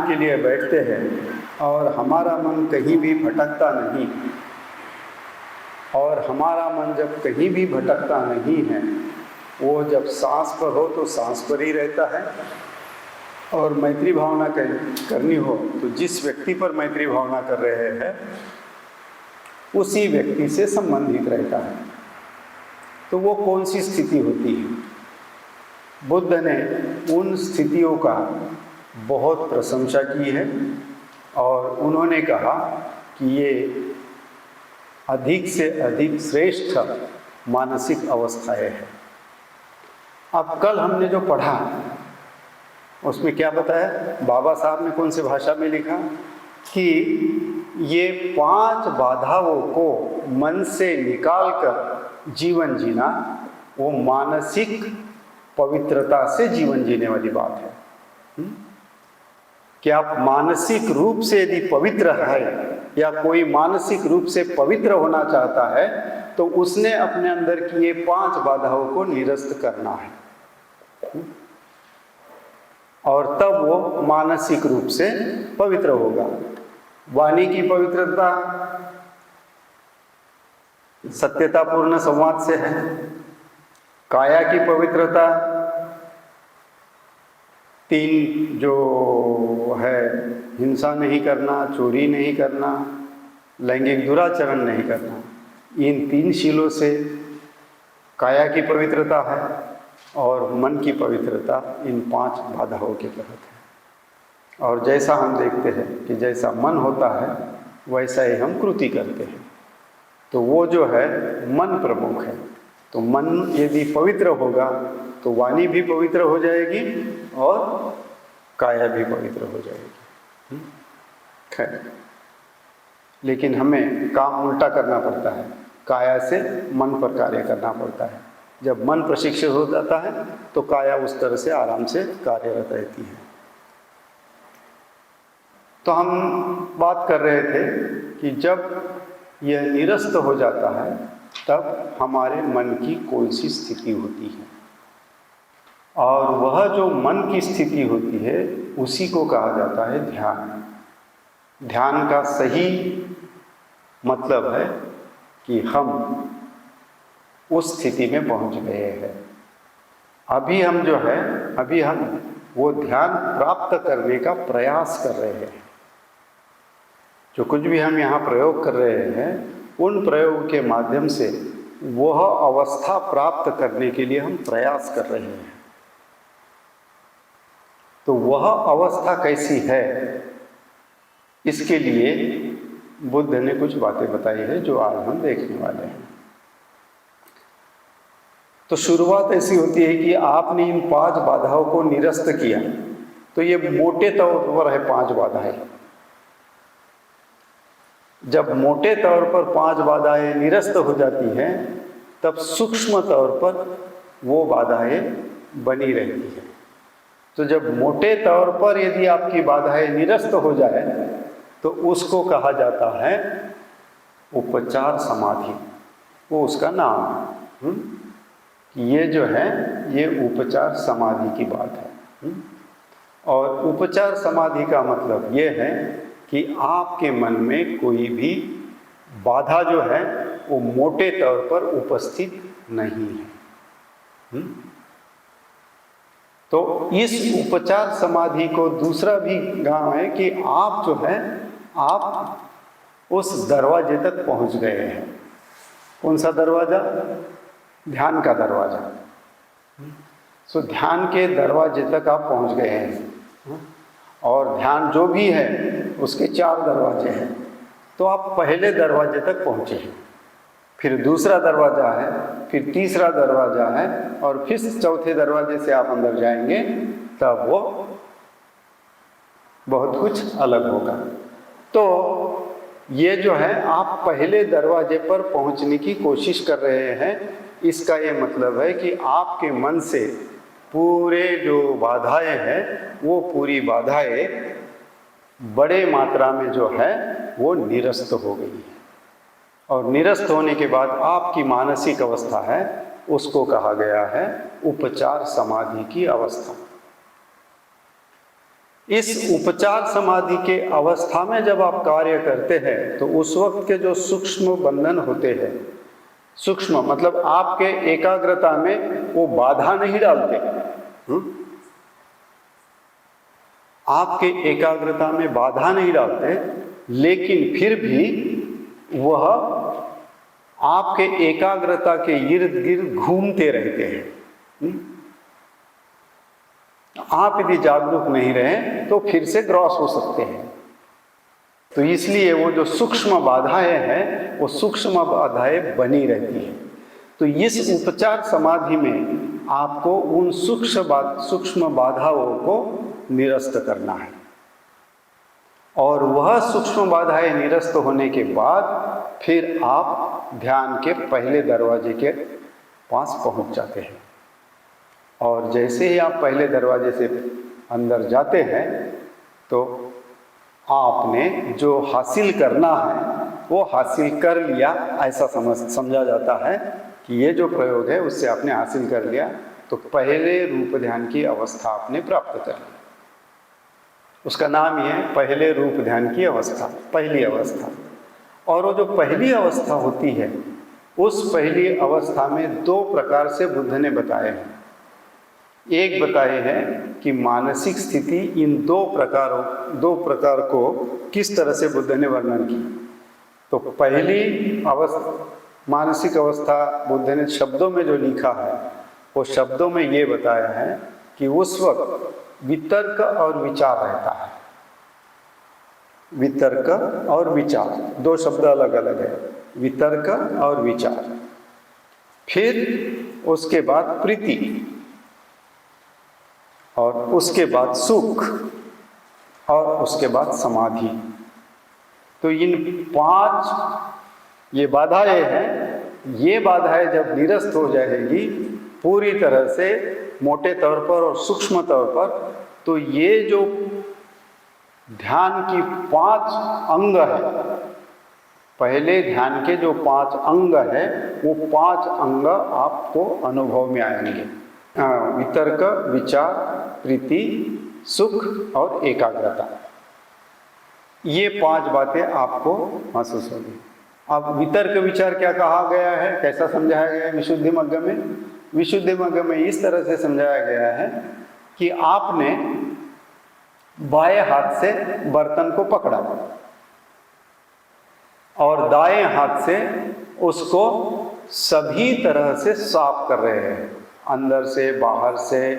के लिए बैठते हैं और हमारा मन कहीं भी भटकता नहीं, और हमारा मन जब कहीं भी भटकता नहीं है, वो जब सांस पर हो तो सांस पर ही रहता है, और मैत्री भावना करनी हो तो जिस व्यक्ति पर मैत्री भावना कर रहे हैं उसी व्यक्ति से संबंधित रहता है। तो वो कौन सी स्थिति होती है? बुद्ध ने उन स्थितियों का बहुत प्रशंसा की है और उन्होंने कहा कि ये अधिक से अधिक श्रेष्ठ मानसिक अवस्थाएं हैं। अब कल हमने जो पढ़ा उसमें क्या बताया? बाबा साहब ने कौन सी भाषा में लिखा कि ये 5 बाधाओं को मन से निकालकर जीवन जीना, वो मानसिक पवित्रता से जीवन जीने वाली बात है। कि आप मानसिक रूप से यदि पवित्र है या कोई मानसिक रूप से पवित्र होना चाहता है तो उसने अपने अंदर की ये 5 बाधाओं को निरस्त करना है, और तब वो मानसिक रूप से पवित्र होगा। वाणी की पवित्रता सत्यतापूर्ण संवाद से है, काया की पवित्रता 3 जो है, हिंसा नहीं करना, चोरी नहीं करना, लैंगिक दुराचरण नहीं करना, इन 3 शीलों से काया की पवित्रता है, और मन की पवित्रता इन 5 बाधाओं के तहत है। और जैसा हम देखते हैं कि जैसा मन होता है वैसा ही हम कृति करते हैं, तो वो जो है मन प्रमुख है। तो मन यदि पवित्र होगा तो वाणी भी पवित्र हो जाएगी और काया भी पवित्र हो जाएगी। खैर, लेकिन हमें काम उल्टा करना पड़ता है, काया से मन पर कार्य करना पड़ता है। जब मन प्रशिक्षित हो जाता है तो काया उस तरह से आराम से कार्यरत रहती है। तो हम बात कर रहे थे कि जब यह निरस्त हो जाता है तब हमारे मन की कौन सी स्थिति होती है, और वह जो मन की स्थिति होती है उसी को कहा जाता है ध्यान। ध्यान का सही मतलब है कि हम उस स्थिति में पहुंच गए हैं। अभी हम वो ध्यान प्राप्त करने का प्रयास कर रहे हैं। जो कुछ भी हम यहाँ प्रयोग कर रहे हैं उन प्रयोग के माध्यम से वह अवस्था प्राप्त करने के लिए हम प्रयास कर रहे हैं। तो वह अवस्था कैसी है, इसके लिए बुद्ध ने कुछ बातें बताई है जो आज हम देखने वाले हैं। तो शुरुआत ऐसी होती है कि आपने इन 5 बाधाओं को निरस्त किया, तो ये मोटे तौर पर है 5 बाधाएं। जब मोटे तौर पर 5 बाधाएं निरस्त हो जाती हैं तब सूक्ष्म तौर पर वो बाधाएं बनी रहती है। तो जब मोटे तौर पर यदि आपकी बाधाएं निरस्त हो जाए तो उसको कहा जाता है उपचार समाधि। वो उसका नाम है। ये जो है ये उपचार समाधि की बात है। और उपचार समाधि का मतलब ये है कि आपके मन में कोई भी बाधा जो है वो मोटे तौर पर उपस्थित नहीं है। तो इस उपचार समाधि को दूसरा भी गांव है कि आप जो है आप उस दरवाजे तक पहुंच गए हैं। कौन सा दरवाजा? ध्यान का दरवाजा। सो ध्यान के दरवाजे तक आप पहुंच गए हैं, और ध्यान जो भी है उसके 4 दरवाजे हैं। तो आप पहले दरवाजे तक पहुंचे हैं, फिर दूसरा दरवाजा है, फिर तीसरा दरवाजा है, और फिर चौथे दरवाजे से आप अंदर जाएंगे तब वो बहुत कुछ अलग होगा। तो ये जो है आप पहले दरवाजे पर पहुंचने की कोशिश कर रहे हैं। इसका ये मतलब है कि आपके मन से पूरे जो बाधाएं हैं वो पूरी बाधाएं बड़े मात्रा में जो है वो निरस्त हो गई है। और निरस्त होने के बाद आपकी मानसिक अवस्था है उसको कहा गया है उपचार समाधि की अवस्था। इस उपचार समाधि के अवस्था में जब आप कार्य करते हैं तो उस वक्त के जो सूक्ष्म बंधन होते हैं, सूक्ष्म मतलब आपके एकाग्रता में वो बाधा नहीं डालते, आपके एकाग्रता में बाधा नहीं डालते, लेकिन फिर भी वह आपके एकाग्रता के इर्द गिर्द घूमते रहते हैं। आप यदि जागरूक नहीं रहे तो फिर से क्रॉस हो सकते हैं। तो इसलिए वो जो सूक्ष्म बाधाएं हैं वो सूक्ष्म बाधाएं बनी रहती हैं। तो इस उपचार समाधि में आपको उन सूक्ष्म बाधाओं को निरस्त करना है, और वह सूक्ष्म बाधाएं निरस्त होने के बाद फिर आप ध्यान के पहले दरवाजे के पास पहुंच जाते हैं। और जैसे ही आप पहले दरवाजे से अंदर जाते हैं तो आपने जो हासिल करना है वो हासिल कर लिया, ऐसा समझा जाता है कि ये जो प्रयोग है उससे आपने हासिल कर लिया। तो पहले रूप ध्यान की अवस्था आपने प्राप्त कर ली। उसका नाम ही है पहले रूप ध्यान की अवस्था, पहली अवस्था। और वो जो पहली अवस्था होती है, उस पहली अवस्था में दो प्रकार से बुद्ध ने बताए हैं। एक बताए हैं कि मानसिक स्थिति, इन दो प्रकार को किस तरह से बुद्ध ने वर्णन की। तो पहली अवस्था, मानसिक अवस्था, बुद्ध ने शब्दों में जो लिखा है वो शब्दों में ये बताया है कि उस वक्त वितर्क और विचार रहता है। वितर्क और विचार, दो शब्द अलग अलग है, वितर्क और विचार। फिर उसके बाद प्रीति, और उसके बाद सुख, और उसके बाद समाधि। तो इन 5 ये बाधाएं हैं। ये बाधाएं जब निरस्त हो जाएगी पूरी तरह से, मोटे तौर पर और सूक्ष्म तौर पर, तो ये जो ध्यान की 5 अंग है, पहले ध्यान के जो 5 अंग है वो 5 अंग आपको अनुभव में आएंगे। वितर्क, विचार, प्रीति, सुख और एकाग्रता। ये 5 बातें आपको महसूस होगी। अब वितर्क विचार क्या कहा गया है, कैसा समझाया गया है विशुद्धि मग्ग में? विशुद्धि मग्ग में इस तरह से समझाया गया है कि आपने बाएं हाथ से बर्तन को पकड़ा और दाएं हाथ से उसको सभी तरह से साफ कर रहे हैं, अंदर से, बाहर से,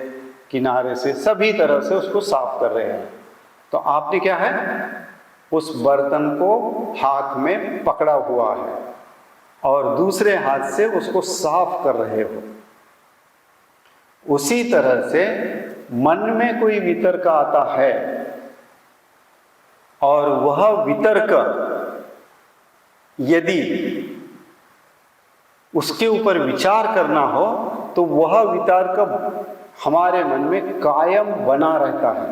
किनारे से, सभी तरह से उसको साफ कर रहे हैं। तो आपने क्या है, उस बर्तन को हाथ में पकड़ा हुआ है और दूसरे हाथ से उसको साफ कर रहे हो। उसी तरह से मन में कोई वितर्क आता है और वह वितर्क यदि उसके ऊपर विचार करना हो तो वह वितर्क हमारे मन में कायम बना रहता है,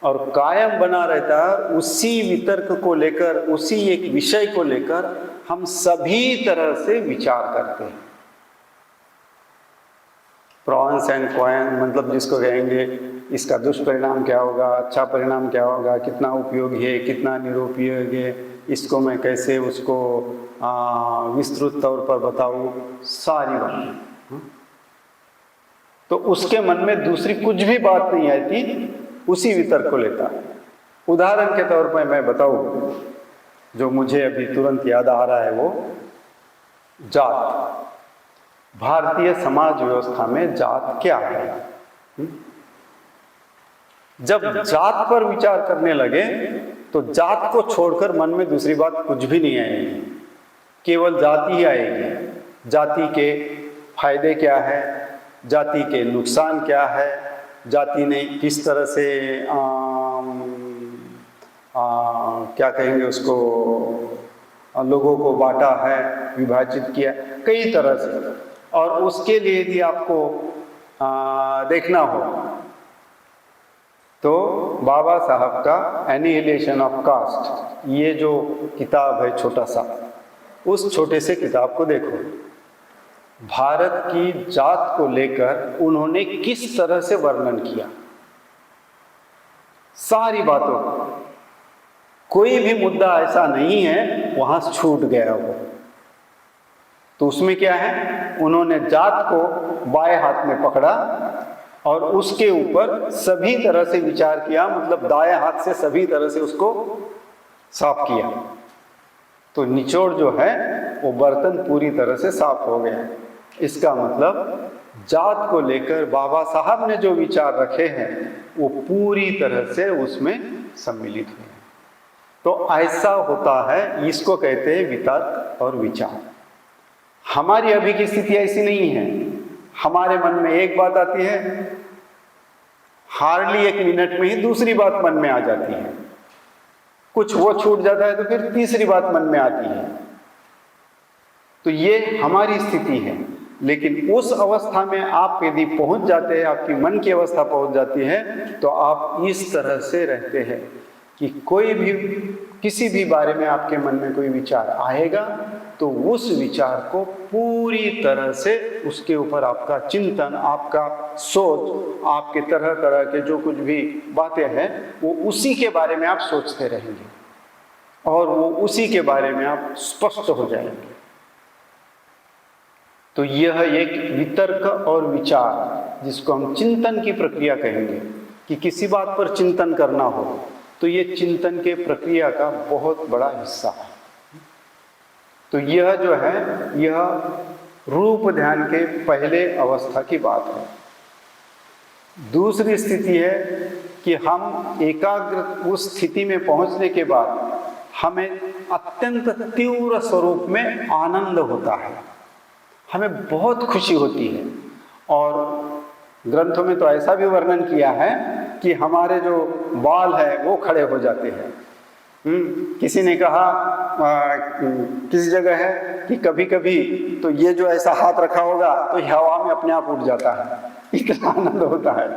और कायम बना रहता है। उसी वितर्क को लेकर, उसी एक विषय को लेकर हम सभी तरह से विचार करते हैं। प्रॉन्स एंड कॉन्स, मतलब जिसको कहेंगे इसका दुष्परिणाम क्या होगा, अच्छा परिणाम क्या होगा, कितना उपयोगी है, कितना निरुपयोगी है, इसको मैं कैसे उसको विस्तृत तौर पर बताऊं, सारी बातें। तो उसके मन में दूसरी कुछ भी बात नहीं आती, उसी वितर्क को लेता है। उदाहरण के तौर पर मैं बताऊं, जो मुझे अभी तुरंत याद आ रहा है वो जात। भारतीय समाज व्यवस्था में जात क्या है? जब जात पर विचार करने लगे तो जात को छोड़कर मन में दूसरी बात कुछ भी नहीं आएगी, केवल जाति ही आएगी। जाति के फायदे क्या है, जाति के नुकसान क्या है, जाति ने किस तरह से क्या कहेंगे उसको, लोगों को बांटा है, विभाजित किया, कई तरह से। और उसके लिए यदि आपको देखना हो तो बाबा साहब का एनिहिलेशन ऑफ कास्ट, ये जो किताब है छोटा सा, उस छोटे से किताब को देखो। भारत की जात को लेकर उन्होंने किस तरह से वर्णन किया, सारी बातों को, कोई भी मुद्दा ऐसा नहीं है वहां छूट गया हो। तो उसमें क्या है, उन्होंने जात को बाएं हाथ में पकड़ा और उसके ऊपर सभी तरह से विचार किया, मतलब दाएं हाथ से सभी तरह से उसको साफ किया। तो निचोड़ जो है वो बर्तन पूरी तरह से साफ हो गया। इसका मतलब जात को लेकर बाबा साहब ने जो विचार रखे हैं वो पूरी तरह से उसमें सम्मिलित हुए। तो ऐसा होता है, इसको कहते हैं वितर्क और विचार। हमारी अभी की स्थिति ऐसी नहीं है। हमारे मन में एक बात आती है, हार्डली 1 मिनट में ही दूसरी बात मन में आ जाती है। कुछ वो छूट जाता है तो फिर तीसरी बात मन में आती है। तो ये हमारी स्थिति है। लेकिन उस अवस्था में आप यदि पहुंच जाते हैं, आपकी मन की अवस्था पहुंच जाती है, तो आप इस तरह से रहते हैं कि कोई भी किसी भी बारे में आपके मन में कोई विचार आएगा तो उस विचार को पूरी तरह से उसके ऊपर आपका चिंतन, आपका सोच, आपके तरह तरह के जो कुछ भी बातें हैं वो उसी के बारे में आप सोचते रहेंगे और वो उसी के बारे में आप स्पष्ट हो जाएंगे। तो यह एक वितर्क और विचार, जिसको हम चिंतन की प्रक्रिया कहेंगे, कि किसी बात पर चिंतन करना हो तो ये चिंतन के प्रक्रिया का बहुत बड़ा हिस्सा है। तो यह जो है, यह रूप ध्यान के पहले अवस्था की बात है। दूसरी स्थिति है कि हम एकाग्र उस स्थिति में पहुंचने के बाद हमें अत्यंत तीव्र स्वरूप में आनंद होता है, हमें बहुत खुशी होती है। और ग्रंथों में तो ऐसा भी वर्णन किया है कि हमारे जो बाल है वो खड़े हो जाते हैं। किसी ने कहा किसी जगह है कि कभी कभी तो ये जो ऐसा हाथ रखा होगा तो हवा में अपने आप उड़ जाता है, इतना आनंद होता है।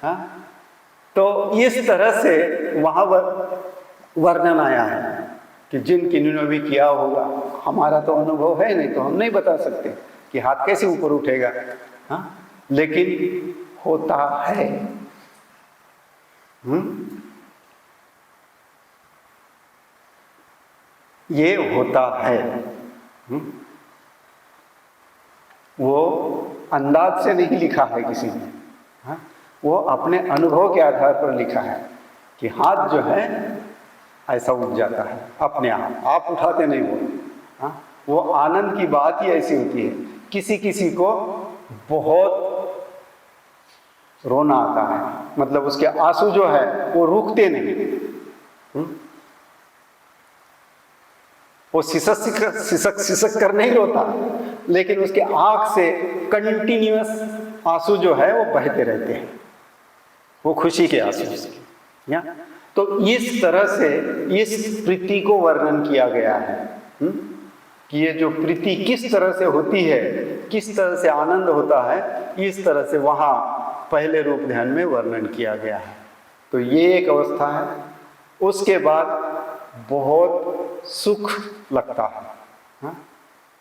हाँ? तो इस तरह से वहाँ वर्णन आया है कि जिन किन्होंने भी किया होगा, हमारा तो अनुभव है नहीं तो हम नहीं बता सकते कि हाथ कैसे ऊपर उठेगा। हाँ? लेकिन होता है। ये होता है। वो अंदाज से नहीं लिखा है किसी ने। हाँ? वो अपने अनुभव के आधार पर लिखा है कि हाथ जो है ऐसा उठ जाता है अपने आप उठाते नहीं वो। हाँ? वो आनंद की बात ही ऐसी होती है। किसी किसी को बहुत रोना आता है, मतलब उसके आंसू जो है वो रुकते नहीं। वो सिसक कर नहीं रोता, लेकिन उसके आंख से कंटिन्यूअस आंसू जो है वो बहते रहते हैं, वो खुशी के आंसू। या तो इस तरह से इस प्रीति को वर्णन किया गया है कि ये जो प्रीति किस तरह से होती है, किस तरह से आनंद होता है, इस तरह से वहाँ पहले रूप ध्यान में वर्णन किया गया है। तो ये एक अवस्था है। उसके बाद बहुत सुख लगता है। हाँ?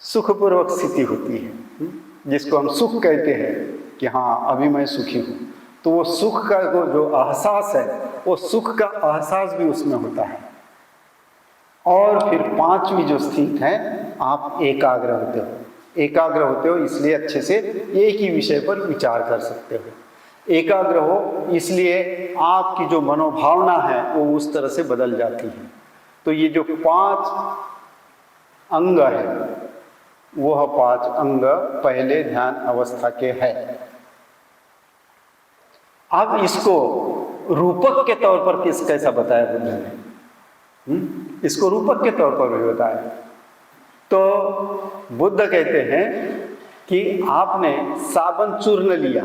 सुखपूर्वक स्थिति होती है, जिसको हम सुख कहते हैं कि हाँ अभी मैं सुखी हूँ। तो वो सुख का जो एहसास है, वो सुख का एहसास भी उसमें होता है। और फिर पांचवी जो स्थिति है, आप एकाग्र होते हो। एकाग्र होते हो इसलिए अच्छे से एक ही विषय पर विचार कर सकते हो। एकाग्र हो इसलिए आपकी जो मनोभावना है वो उस तरह से बदल जाती है। तो ये जो 5 अंग है, वह 5 अंग पहले ध्यान अवस्था के है। अब इसको रूपक के तौर पर कैसा बताया बुद्ध ने? इसको रूपक के तौर पर भी बताया। तो बुद्ध कहते हैं कि आपने साबन चूर्ण लिया।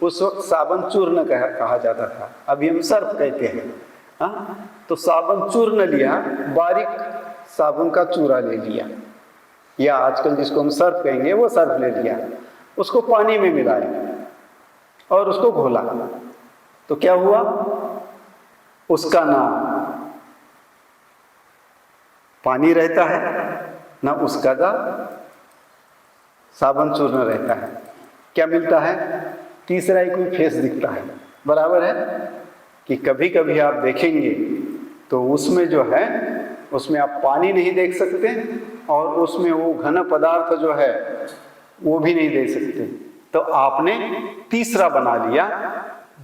उस वक्त साबन चूर्ण कहा जाता था, अभी हम सर्फ कहते हैं। हाँ? तो साबन चूर्ण लिया, बारीक साबुन का चूरा ले लिया, या आजकल जिसको हम सर्फ कहेंगे वो सर्फ ले लिया, उसको पानी में मिलाया और उसको घोला। तो क्या हुआ? उसका ना पानी रहता है, ना उसका का साबन चूर्ण रहता है। क्या मिलता है? तीसरा ही कोई फेस दिखता है, बराबर है? कि कभी कभी आप देखेंगे तो उसमें जो है, उसमें आप पानी नहीं देख सकते और उसमें वो घन पदार्थ जो है वो भी नहीं देख सकते। तो आपने तीसरा बना लिया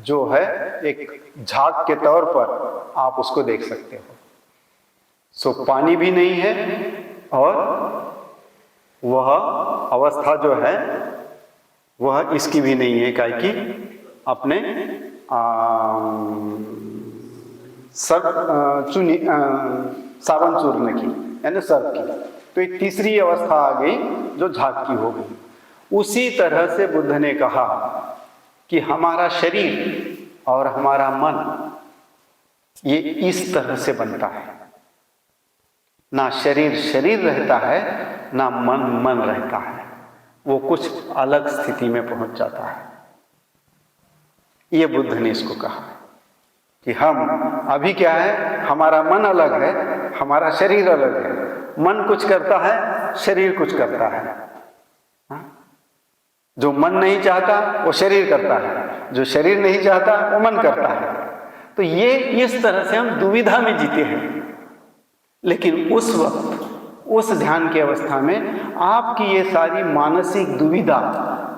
जो है एक झाग के तौर पर आप उसको देख सकते हो। सो पानी भी नहीं है और वह अवस्था जो है वह इसकी भी नहीं है, काहे कि अपने साबन चूर्ण की यानी सर्प की। तो एक तीसरी अवस्था आ गई जो झाग की हो गई। उसी तरह से बुद्ध ने कहा कि हमारा शरीर और हमारा मन ये इस तरह से बनता है, ना शरीर शरीर रहता है ना मन मन रहता है, वो कुछ अलग स्थिति में पहुंच जाता है। ये बुद्ध ने इसको कहा कि हम अभी क्या है, हमारा मन अलग है, हमारा शरीर अलग है। मन कुछ करता है, शरीर कुछ करता है। जो मन नहीं चाहता वो शरीर करता है, जो शरीर नहीं चाहता वो मन करता है। तो ये इस तरह से हम दुविधा में जीते हैं। लेकिन उस वक्त उस ध्यान की अवस्था में आपकी ये सारी मानसिक दुविधा,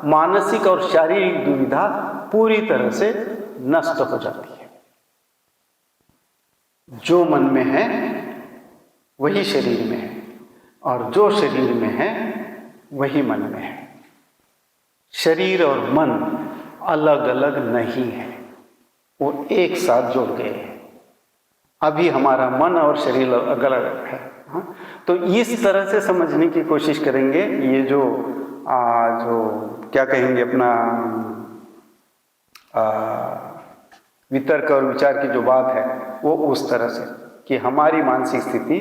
मानसिक और शारीरिक दुविधा पूरी तरह से नष्ट हो जाती है। जो मन में है वही शरीर में है और जो शरीर में है वही मन में है। शरीर और मन अलग अलग नहीं है, वो एक साथ जुड़ गए हैं। अभी हमारा मन और शरीर अलग अलग है। तो इस तरह से समझने की कोशिश करेंगे। ये जो क्या कहेंगे अपना वितर्क और विचार की जो बात है वो उस तरह से कि हमारी मानसिक स्थिति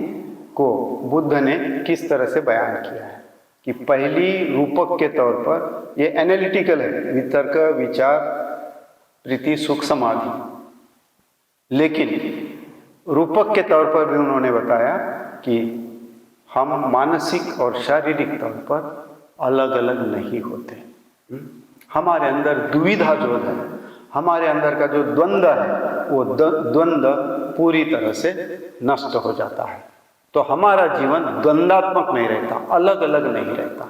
को बुद्ध ने किस तरह से बयान किया है कि पहली रूपक के तौर पर ये एनालिटिकल है, वितर्क विचार प्रीति सुख समाधि। लेकिन रूपक के तौर पर भी उन्होंने बताया कि हम मानसिक और शारीरिक तौर पर अलग अलग नहीं होते। हमारे अंदर दुविधा जो है, हमारे अंदर का जो द्वंद्व है वो द्वंद्व पूरी तरह से नष्ट हो जाता है। तो हमारा जीवन द्वंद्वात्मक नहीं रहता, अलग अलग नहीं रहता।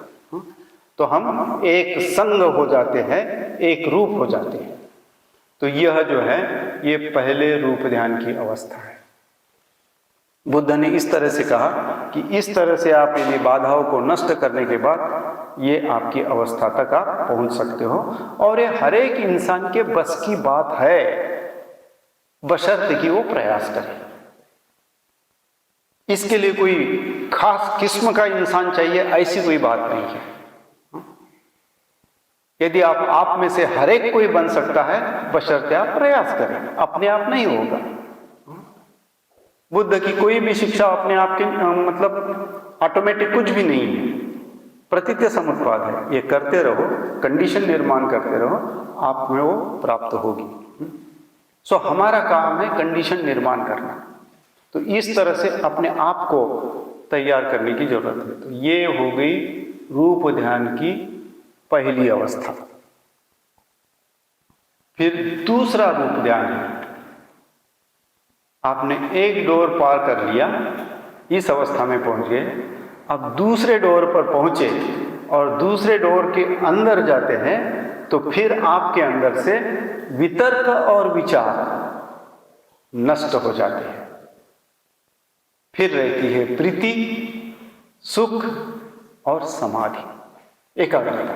तो हम एक संग हो जाते हैं, एक रूप हो जाते हैं। तो यह जो है ये पहले रूप ध्यान की अवस्था है। बुद्ध ने इस तरह से कहा कि इस तरह से आप यदि बाधाओं को नष्ट करने के बाद ये आपकी अवस्था तक आप पहुंच सकते हो। और ये हर एक इंसान के बस की बात है, बशर्ते कि वो प्रयास करे। इसके लिए कोई खास किस्म का इंसान चाहिए ऐसी कोई बात नहीं है। यदि आप में से हर एक कोई बन सकता है, बशर्ते आप प्रयास करें। अपने आप नहीं होगा। बुद्ध की कोई भी शिक्षा अपने आप के मतलब ऑटोमेटिक कुछ भी नहीं है, प्रतीत्य समुत्पाद है। ये करते रहो, कंडीशन निर्माण करते रहो, आप में वो प्राप्त होगी। सो हमारा काम है कंडीशन निर्माण करना। तो इस तरह से अपने आप को तैयार करने की जरूरत है। तो ये हो गई रूप ध्यान की पहली अवस्था। फिर दूसरा रूप ध्यान है। आपने एक डोर पार कर लिया, इस अवस्था में पहुंच गए। अब दूसरे डोर पर पहुंचे और दूसरे डोर के अंदर जाते हैं तो फिर आपके अंदर से वितर्क और विचार नष्ट हो जाते हैं। फिर रहती है प्रीति, सुख और समाधि, एकाग्रता।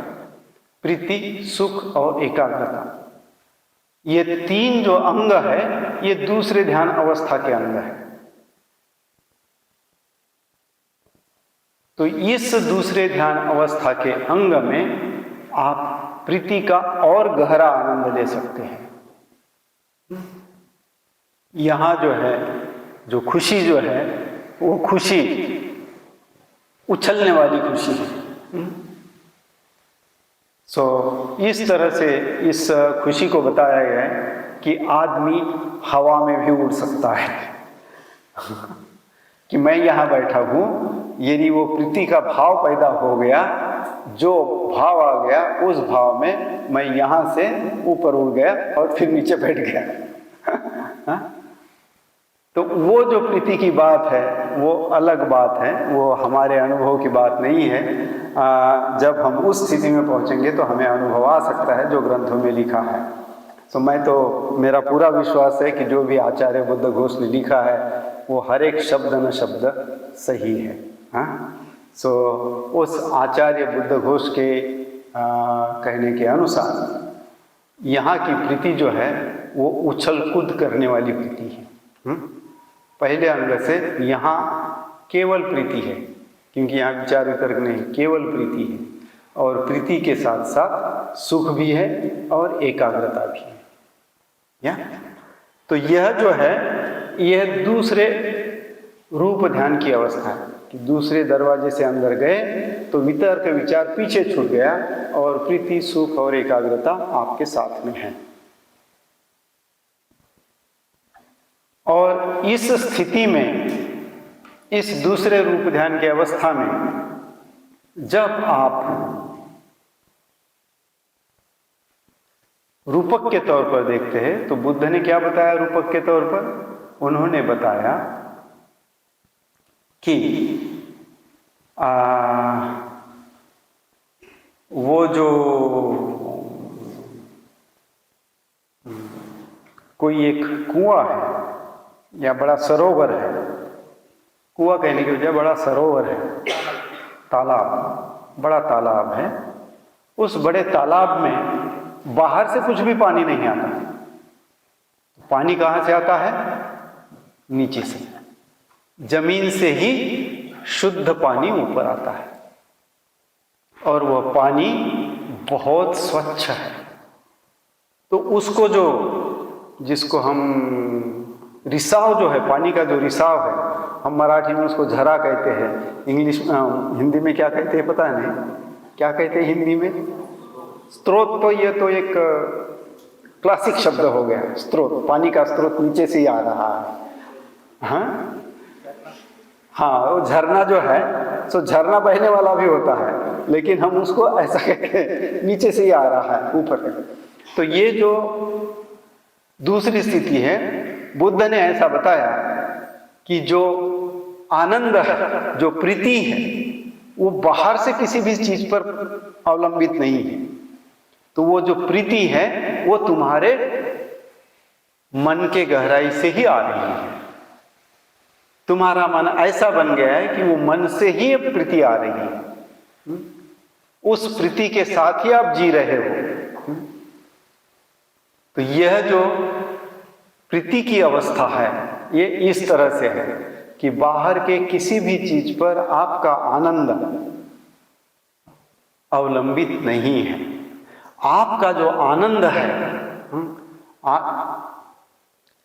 प्रीति, सुख और एकाग्रता, ये तीन जो अंग है ये दूसरे ध्यान अवस्था के अंग है। तो इस दूसरे ध्यान अवस्था के अंग में आप प्रीति का और गहरा आनंद ले सकते हैं। यहां जो है जो खुशी जो है वो खुशी उछलने वाली खुशी है। इस तरह से इस खुशी को बताया गया है कि आदमी हवा में भी उड़ सकता है। कि मैं यहाँ बैठा हूँ, यदि वो प्रीति का भाव पैदा हो गया, जो भाव आ गया उस भाव में मैं यहाँ से ऊपर उड़ गया और फिर नीचे बैठ गया। तो वो जो प्रीति की बात है वो अलग बात है, वो हमारे अनुभव की बात नहीं है। जब हम उस स्थिति में पहुंचेंगे तो हमें अनुभव आ सकता है जो ग्रंथों में लिखा है। तो मेरा पूरा विश्वास है कि जो भी आचार्य बुद्धघोष ने लिखा है वो हर एक शब्द न शब्द सही है। सो उस आचार्य बुद्धघोष के कहने के अनुसार यहाँ की प्रीति जो है वो उछल कूद करने वाली प्रीति है। पहले अंग से यहाँ केवल प्रीति है, क्योंकि यहाँ विचार वितर्क नहीं, केवल प्रीति है। और प्रीति के साथ साथ सुख भी है और एकाग्रता भी है। या तो यह जो है यह दूसरे रूप ध्यान की अवस्था है कि दूसरे दरवाजे से अंदर गए तो वितर्क विचार पीछे छूट गया और प्रीति सुख और एकाग्रता आपके साथ में है। और इस स्थिति में, इस दूसरे रूप ध्यान की अवस्था में जब आप रूपक के तौर पर देखते हैं तो बुद्ध ने क्या बताया रूपक के तौर पर? उन्होंने बताया कि वो जो कोई एक कुआं है या बड़ा सरोवर है, कुआं कहने के बजाय बड़ा सरोवर है, तालाब, बड़ा तालाब है, उस बड़े तालाब में बाहर से कुछ भी पानी नहीं आता। पानी कहाँ से आता है? नीचे से, जमीन से ही शुद्ध पानी ऊपर आता है और वह पानी बहुत स्वच्छ है। तो उसको जिसको हम रिसाव जो है, पानी का जो रिसाव है, हम मराठी में उसको झरा कहते हैं, इंग्लिश हिंदी में क्या कहते हैं पता नहीं, क्या कहते हैं हिंदी में? स्रोत। तो ये तो एक क्लासिक शब्द हो गया, स्रोत। पानी का स्रोत नीचे से ही आ रहा है। हाँ, वो झरना जो है सो झरना बहने वाला भी होता है, लेकिन हम उसको ऐसा कहते हैं नीचे से ही आ रहा है ऊपर। तो ये जो दूसरी स्थिति है, बुद्ध ने ऐसा बताया कि जो आनंद है, जो प्रीति है, वो बाहर से किसी भी चीज पर अवलंबित नहीं है। तो वो जो प्रीति है वो तुम्हारे मन के गहराई से ही आ रही है। तुम्हारा मन ऐसा बन गया है कि वो मन से ही प्रीति आ रही है, उस प्रीति के साथ ही आप जी रहे हो। तो यह जो प्रीति की अवस्था है ये इस तरह से है कि बाहर के किसी भी चीज पर आपका आनंद अवलंबित नहीं है। आपका जो आनंद है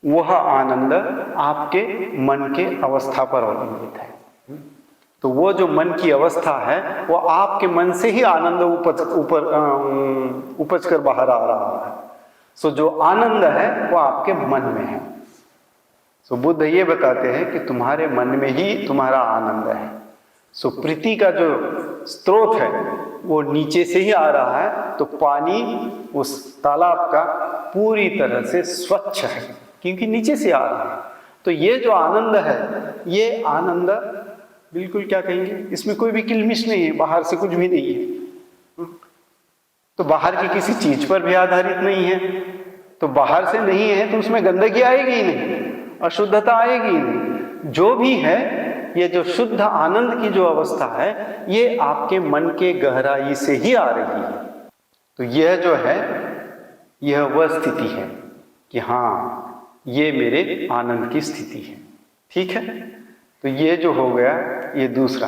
वह आनंद आपके मन के अवस्था पर अवलंबित है। तो वो जो मन की अवस्था है वो आपके मन से ही आनंद उपज कर बाहर आ रहा है। सो जो आनंद है वो आपके मन में है। सो बुद्ध ये बताते हैं कि तुम्हारे मन में ही तुम्हारा आनंद है। सो प्रीति का जो स्रोत है वो नीचे से ही आ रहा है। तो पानी उस तालाब का पूरी तरह से स्वच्छ है क्योंकि नीचे से आ रहा है। तो ये जो आनंद है, ये आनंद बिल्कुल क्या कहेंगे, इसमें कोई भी किलमिश नहीं है, बाहर से कुछ भी नहीं है। तो बाहर की किसी चीज पर भी आधारित नहीं है। तो बाहर से नहीं है तो उसमें गंदगी आएगी ही नहीं, अशुद्धता आएगी ही नहीं। जो भी है, ये जो शुद्ध आनंद की जो अवस्था है ये आपके मन के गहराई से ही आ रही है। तो यह जो है यह वह स्थिति है कि हाँ, ये मेरे आनंद की स्थिति है। ठीक है। तो ये जो हो गया ये दूसरा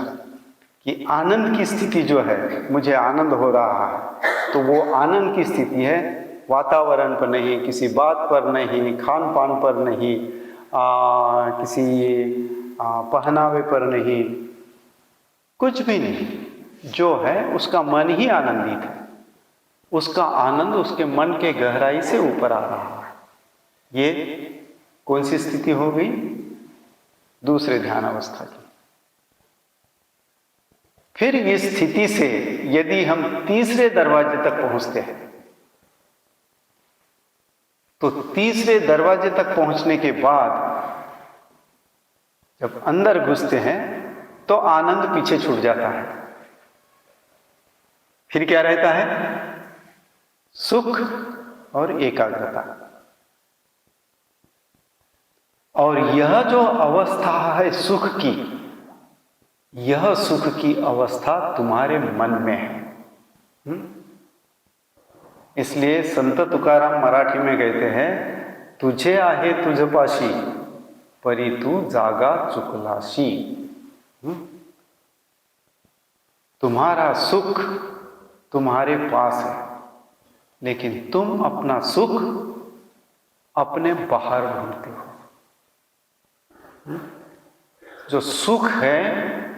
कि आनंद की स्थिति जो है, मुझे आनंद हो रहा है, तो वो आनंद की स्थिति है वातावरण पर नहीं, किसी बात पर नहीं, खान पान पर नहीं, किसी पहनावे पर नहीं, कुछ भी नहीं। जो है उसका मन ही आनंदित है, उसका आनंद उसके मन के गहराई से ऊपर आ रहा है। ये कौन सी स्थिति हो गई? दूसरे ध्यान अवस्था की। फिर इस स्थिति से यदि हम तीसरे दरवाजे तक पहुंचते हैं तो तीसरे दरवाजे तक पहुंचने के बाद जब अंदर घुसते हैं तो आनंद पीछे छूट जाता है। फिर क्या रहता है? सुख और एकाग्रता। और यह जो अवस्था है सुख की, यह सुख की अवस्था तुम्हारे मन में है। इसलिए संत तुकाराम मराठी में कहते हैं, तुझे आहे तुझपाशी परी तू जागा चुकलाशी। तुम्हारा सुख तुम्हारे पास है, लेकिन तुम अपना सुख अपने बाहर ढूंढते हो। जो सुख है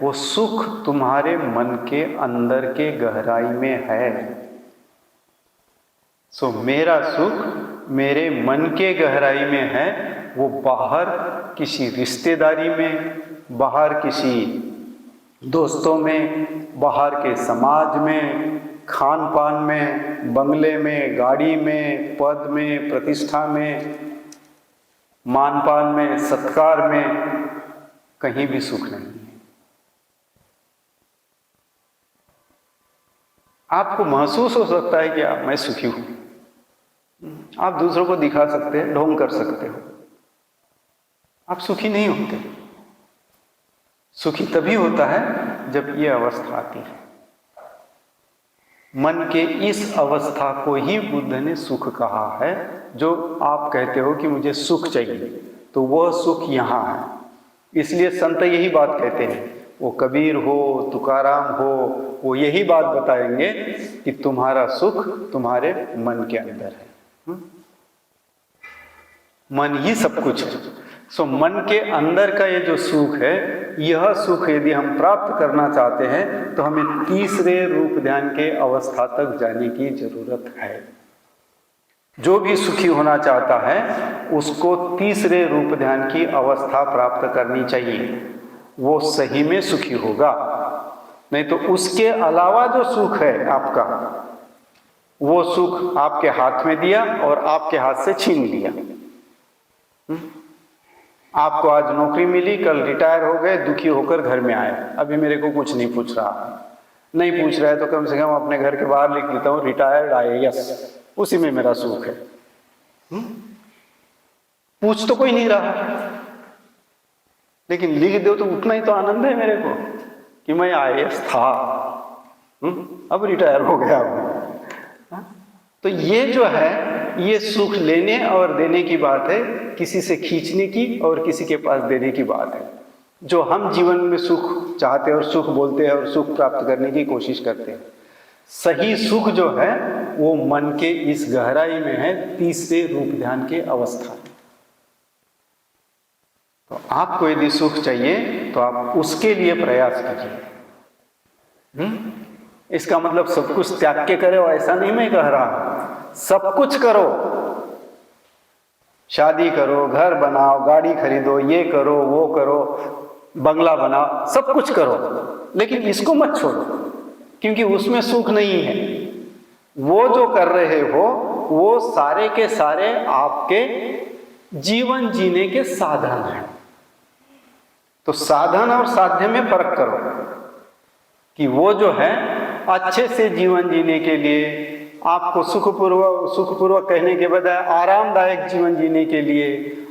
वो सुख तुम्हारे मन के अंदर के गहराई में है। सो मेरा सुख मेरे मन के गहराई में है, वो बाहर किसी रिश्तेदारी में, बाहर किसी दोस्तों में, बाहर के समाज में, खान पान में, बंगले में, गाड़ी में, पद में, प्रतिष्ठा में, मान पान में, सत्कार में कहीं भी सुख नहीं है। आपको महसूस हो सकता है कि मैं सुखी हूं, आप दूसरों को दिखा सकते हैं, ढोंग कर सकते हो, आप सुखी नहीं होते। सुखी तभी होता है जब ये अवस्था आती है। मन के इस अवस्था को ही बुद्ध ने सुख कहा है। जो आप कहते हो कि मुझे सुख चाहिए, तो वह सुख यहाँ है। इसलिए संत यही बात कहते हैं, वो कबीर हो, तुकाराम हो, वो यही बात बताएंगे कि तुम्हारा सुख तुम्हारे मन के अंदर है। मन ही सब कुछ है। सो मन के अंदर का ये जो सुख है, यह सुख यदि हम प्राप्त करना चाहते हैं तो हमें तीसरे रूप ध्यान के अवस्था तक जाने की जरूरत है। जो भी सुखी होना चाहता है उसको तीसरे रूप ध्यान की अवस्था प्राप्त करनी चाहिए, वो सही में सुखी होगा। नहीं तो उसके अलावा जो सुख है आपका, वो सुख आपके हाथ में दिया और आपके हाथ से छीन लिया। आपको आज नौकरी मिली, कल रिटायर हो गए, दुखी होकर घर में आए, अभी मेरे को कुछ नहीं पूछ रहा। नहीं पूछ रहा है तो कम से कम अपने घर के बाहर लिख लेता हूँ, रिटायर्ड IAS, उसी में मेरा सुख है। पूछ तो कोई नहीं रहा, लेकिन लिख दो तो उतना ही तो आनंद है मेरे को कि मैं IAS था, अब रिटायर हो गया। तो ये जो है, ये सुख लेने और देने की बात है, किसी से खींचने की और किसी के पास देने की बात है। जो हम जीवन में सुख चाहते हैं और सुख बोलते हैं और सुख प्राप्त करने की कोशिश करते हैं, सही सुख जो है वो मन के इस गहराई में है, तीसरे रूप ध्यान के अवस्था। तो आपको यदि सुख चाहिए तो आप उसके लिए प्रयास कीजिए। इसका मतलब सब कुछ त्याग के करो ऐसा नहीं मैं कह रहा, सब कुछ करो, शादी करो, घर बनाओ, गाड़ी खरीदो, ये करो, वो करो, बंगला बनाओ, सब कुछ करो, लेकिन इसको मत छोड़ो, क्योंकि उसमें सुख नहीं है। वो जो कर रहे हो वो सारे के सारे आपके जीवन जीने के साधन हैं। तो साधन और साध्य में फर्क करो कि वो जो है अच्छे से जीवन जीने के लिए, आपको सुखपूर्वक कहने के बजाय आरामदायक जीवन जीने के लिए,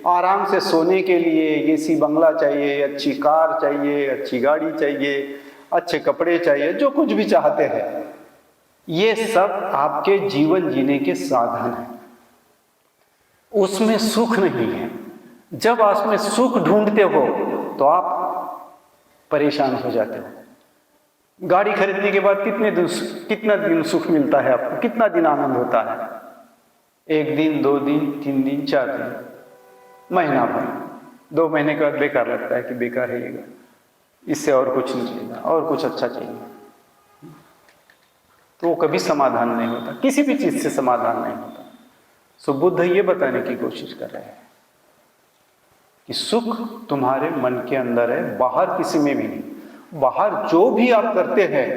आराम से सोने के लिए एसी बंगला चाहिए, अच्छी कार चाहिए, अच्छी गाड़ी चाहिए, अच्छे कपड़े चाहिए, जो कुछ भी चाहते हैं, ये सब आपके जीवन जीने के साधन हैं। उसमें सुख नहीं है। जब आप उसमें सुख ढूंढते हो तो आप परेशान हो जाते हो। गाड़ी खरीदने के बाद कितना दिन सुख मिलता है आपको, कितना दिन आनंद होता है? 1 दिन, 2 दिन, 3 दिन, 4 दिन, महीना भर, 2 महीने के बाद बेकार लगता है कि बेकार है ये, इससे और कुछ नहीं चाहिए, और कुछ अच्छा चाहिए। तो वो कभी समाधान नहीं होता, किसी भी चीज से समाधान नहीं होता। सो बुद्ध ये बताने की कोशिश कर रहे हैं कि सुख तुम्हारे मन के अंदर है, बाहर किसी में भी नहीं। बाहर जो भी आप करते हैं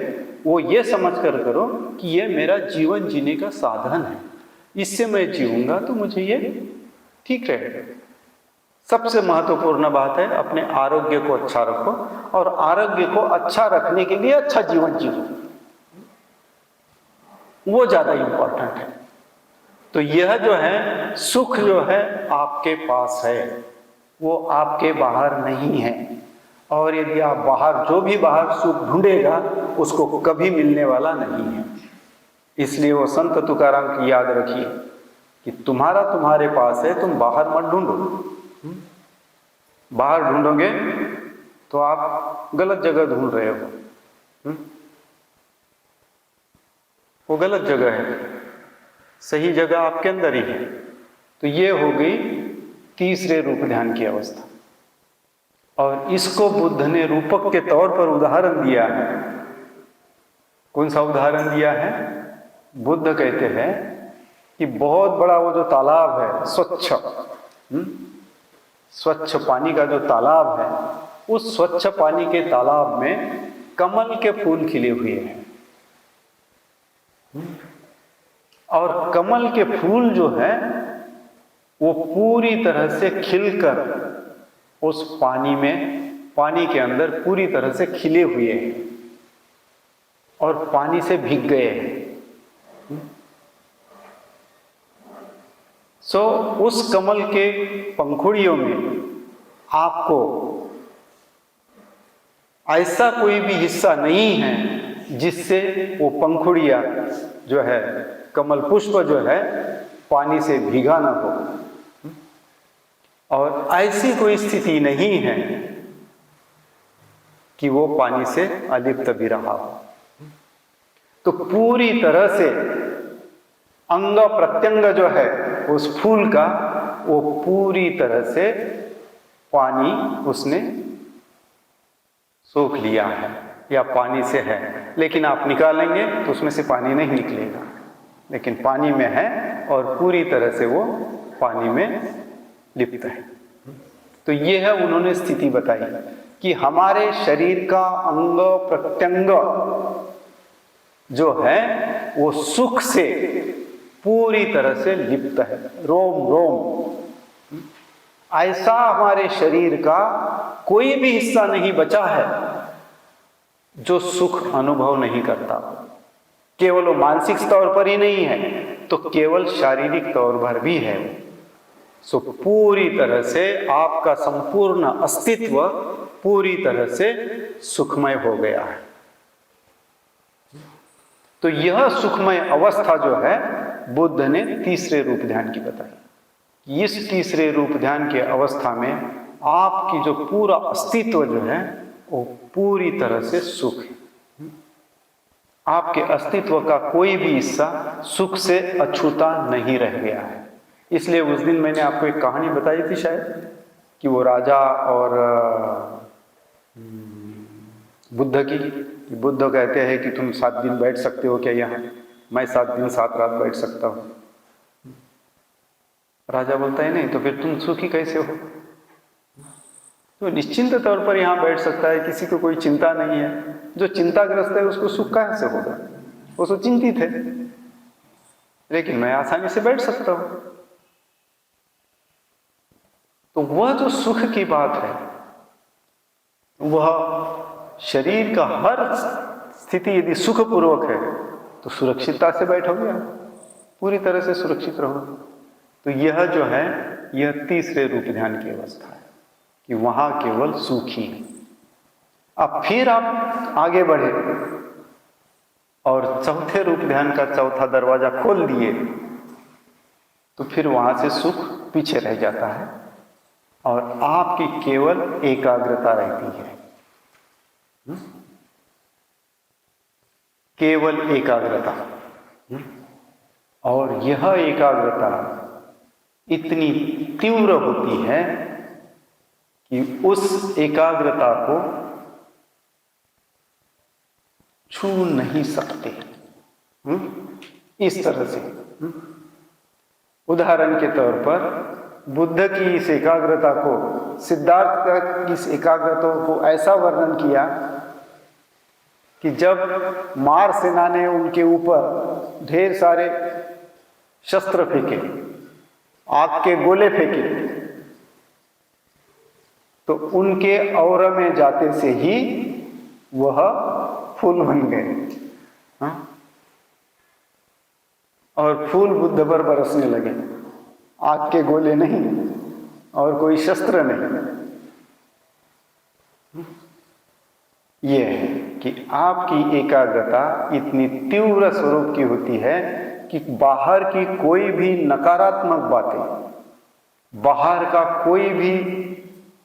वो ये समझ कर करो कि ये मेरा जीवन जीने का साधन है, इससे मैं जीऊंगा तो मुझे ये ठीक रहेगा। सबसे महत्वपूर्ण बात है अपने आरोग्य को अच्छा रखो, और आरोग्य को अच्छा रखने के लिए अच्छा जीवन जियो, वो ज्यादा इंपॉर्टेंट है। तो यह जो है सुख जो है आपके पास है, वो आपके बाहर नहीं है। और यदि आप बाहर जो भी बाहर सुख ढूंढेगा उसको कभी मिलने वाला नहीं है। इसलिए वो संत तुकाराम की याद रखिए कि तुम्हारा तुम्हारे पास है, तुम बाहर मत ढूंढो। बाहर ढूंढोगे तो आप गलत जगह ढूंढ रहे हो, वो गलत जगह है, सही जगह आपके अंदर ही है। तो ये हो गई तीसरे रूप ध्यान की अवस्था। और इसको बुद्ध ने रूपक के तौर पर उदाहरण दिया है। कौन सा उदाहरण दिया है? बुद्ध कहते हैं कि बहुत बड़ा वो जो तालाब है, स्वच्छ पानी का जो तालाब है, उस स्वच्छ पानी के तालाब में कमल के फूल खिले हुए हैं। और कमल के फूल जो है वो पूरी तरह से खिलकर उस पानी के अंदर पूरी तरह से खिले हुए हैं और पानी से भीग गए हैं। उस कमल के पंखुड़ियों में आपको ऐसा कोई भी हिस्सा नहीं है जिससे वो पंखुड़ियां जो है, कमल पुष्प जो है, पानी से भीगा ना हो। और ऐसी कोई स्थिति नहीं है कि वो पानी से अलिप्त भी रहा हो। तो पूरी तरह से अंग प्रत्यंग जो है उस फूल का, वो पूरी तरह से पानी उसने सोख लिया है या पानी से है। लेकिन आप निकालेंगे तो उसमें से पानी नहीं निकलेगा, लेकिन पानी में है और पूरी तरह से वो पानी में लिप्त है। तो ये है उन्होंने स्थिति बताई कि हमारे शरीर का अंग प्रत्यंग जो है वो सुख से पूरी तरह से लिप्त है, रोम रोम। ऐसा हमारे शरीर का कोई भी हिस्सा नहीं बचा है जो सुख अनुभव नहीं करता। केवल वो मानसिक तौर पर ही नहीं है, तो केवल शारीरिक तौर पर भी है। सो पूरी तरह से आपका संपूर्ण अस्तित्व पूरी तरह से सुखमय हो गया है। तो यह सुखमय अवस्था जो है बुद्ध ने तीसरे रूप ध्यान की बताई। इस तीसरे रूप ध्यान के अवस्था में आपकी जो पूरा अस्तित्व जो है वो पूरी तरह से सुख है। आपके अस्तित्व का कोई भी हिस्सा सुख से अछूता नहीं रह गया है। इसलिए उस दिन मैंने आपको एक कहानी बताई थी शायद, कि वो राजा और बुद्ध की, बुद्ध कहते हैं कि तुम 7 दिन बैठ सकते हो क्या यहाँ? मैं 7 दिन 7 रात बैठ सकता हूँ। राजा बोलता है नहीं, तो फिर तुम सुखी कैसे हो? तो निश्चिंत तौर पर यहाँ बैठ सकता है, किसी को कोई चिंता नहीं है। जो चिंताग्रस्त है उसको सुख कहाँ से होगा? वो तो चिंतित है, लेकिन मैं आसानी से बैठ सकता हूँ। तो वह जो सुख की बात है, वह शरीर का हर स्थिति यदि सुखपूर्वक है तो सुरक्षितता से बैठोगे, पूरी तरह से सुरक्षित रहोगे। तो यह जो है, यह तीसरे रूप ध्यान की अवस्था है कि वहां केवल सुख ही है। अब फिर आप आगे बढ़े और चौथे रूप ध्यान का चौथा दरवाजा खोल दिए, तो फिर वहां से सुख पीछे रह जाता है और आपकी केवल एकाग्रता रहती है। केवल एकाग्रता। और यह एकाग्रता इतनी तीव्र होती है कि उस एकाग्रता को छू नहीं सकते। इस तरह से उदाहरण के तौर पर बुद्ध की इस एकाग्रता को, सिद्धार्थ की इस एकाग्रता को ऐसा वर्णन किया कि जब मार सेना ने उनके ऊपर ढेर सारे शस्त्र फेंके, आग के गोले फेंके, तो उनके औरा में जाते से ही वह फूल बन गए। हाँ? और फूल बुद्ध पर बरसने लगे। आग के गोले नहीं और कोई शस्त्र नहीं। ये है कि आपकी एकाग्रता इतनी तीव्र स्वरूप की होती है कि बाहर की कोई भी नकारात्मक बातें, बाहर का कोई भी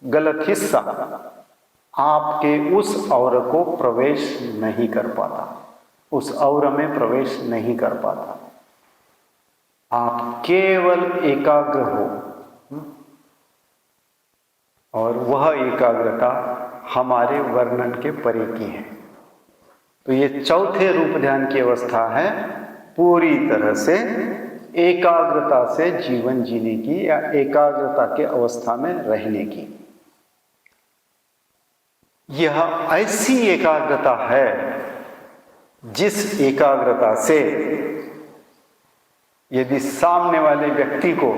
गलत हिस्सा आपके उस औरा को प्रवेश नहीं कर पाता, उस औरा में प्रवेश नहीं कर पाता। आप केवल एकाग्र हो और वह एकाग्रता हमारे वर्णन के परे की है। तो ये चौथे रूप ध्यान की अवस्था है, पूरी तरह से एकाग्रता से जीवन जीने की या एकाग्रता के अवस्था में रहने की। यह ऐसी एकाग्रता है जिस एकाग्रता से यदि सामने वाले व्यक्ति को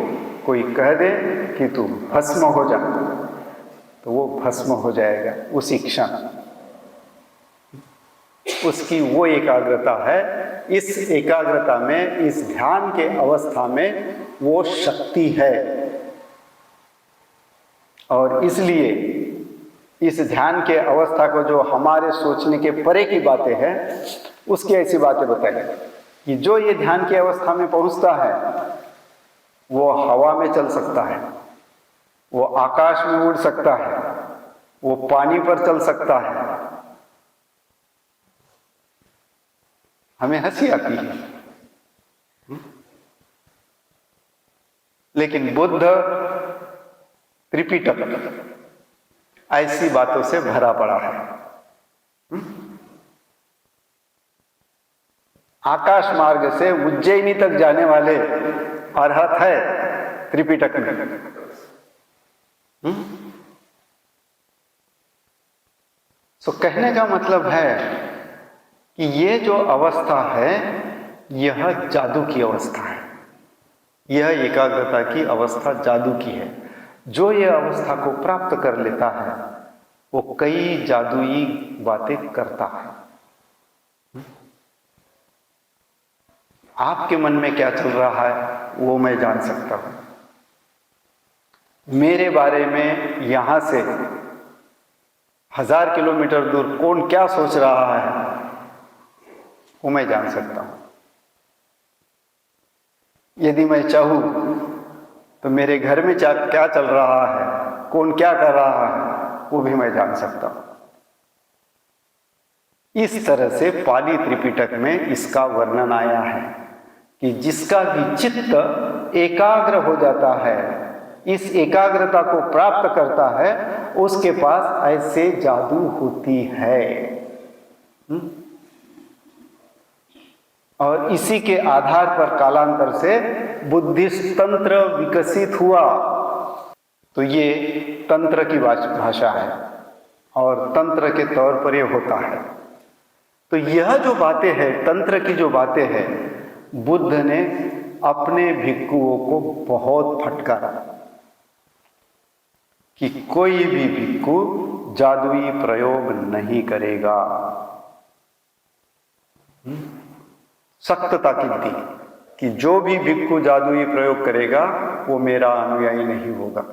कोई कह दे कि तू भस्म हो जा, तो वो भस्म हो जाएगा उसी क्षण। उसकी वो एकाग्रता है। इस एकाग्रता में, इस ध्यान के अवस्था में वो शक्ति है। और इसलिए इस ध्यान के अवस्था को जो हमारे सोचने के परे की बातें हैं, उसकी ऐसी बातें बताई कि जो ये ध्यान की अवस्था में पहुंचता है वो हवा में चल सकता है, वो आकाश में उड़ सकता है, वो पानी पर चल सकता है। हमें हंसी आती है, लेकिन बुद्ध त्रिपिटक ऐसी बातों से भरा पड़ा है। आकाश मार्ग से उज्जैनी तक जाने वाले अरहत है त्रिपिटक में। तो कहने का मतलब है कि ये जो अवस्था है यह जादू की अवस्था है। यह एकाग्रता की अवस्था जादू की है। जो यह अवस्था को प्राप्त कर लेता है वो कई जादुई बातें करता है। आपके मन में क्या चल रहा है वो मैं जान सकता हूं। मेरे बारे में यहां से 1000 किलोमीटर दूर कौन क्या सोच रहा है वो मैं जान सकता हूं। यदि मैं चाहूं तो मेरे घर में क्या चल रहा है, कौन क्या कर रहा है, वो भी मैं जान सकता हूं। इस तरह से पाली त्रिपिटक में इसका वर्णन आया है कि जिसका भी चित्त एकाग्र हो जाता है, इस एकाग्रता को प्राप्त करता है, उसके पास ऐसे जादू होती है। और इसी के आधार पर कालांतर से बुद्धिस्ट तंत्र विकसित हुआ। तो ये तंत्र की भाषा है और तंत्र के तौर पर ये होता है। तो यह जो बातें हैं, तंत्र की जो बातें हैं, बुद्ध ने अपने भिक्षुओं को बहुत फटकारा कि कोई भी भिक्षु जादुई प्रयोग नहीं करेगा। सख्तता की दी कि जो भी भिक्षु जादुई प्रयोग करेगा वो मेरा अनुयायी नहीं होगा।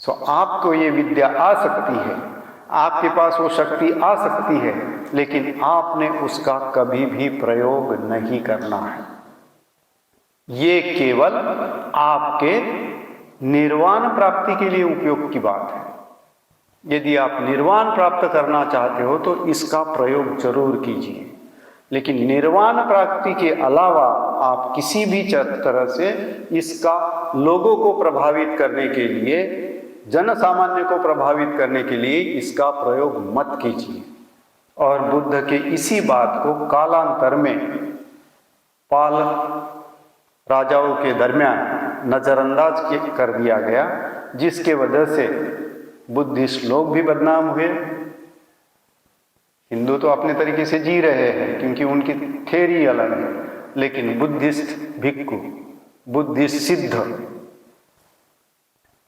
सो आपको ये विद्या आ सकती है, आपके पास वो शक्ति आ सकती है, लेकिन आपने उसका कभी भी प्रयोग नहीं करना है। ये केवल आपके निर्वाण प्राप्ति के लिए उपयोग की बात है। यदि आप निर्वाण प्राप्त करना चाहते हो तो इसका प्रयोग जरूर कीजिए, लेकिन निर्वाण प्राप्ति के अलावा आप किसी भी तरह से इसका लोगों को प्रभावित करने के लिए, जन सामान्य को प्रभावित करने के लिए इसका प्रयोग मत कीजिए। और बुद्ध के इसी बात को कालांतर में पाल राजाओं के दरमियान नजरअंदाज कर दिया गया, जिसके वजह से बुद्धिस्ट लोग भी बदनाम हुए। हिंदू तो अपने तरीके से जी रहे हैं क्योंकि उनकी थ्योरी अलग है, लेकिन बुद्धिस्ट भिक्षु, बुद्धिस्ट सिद्ध,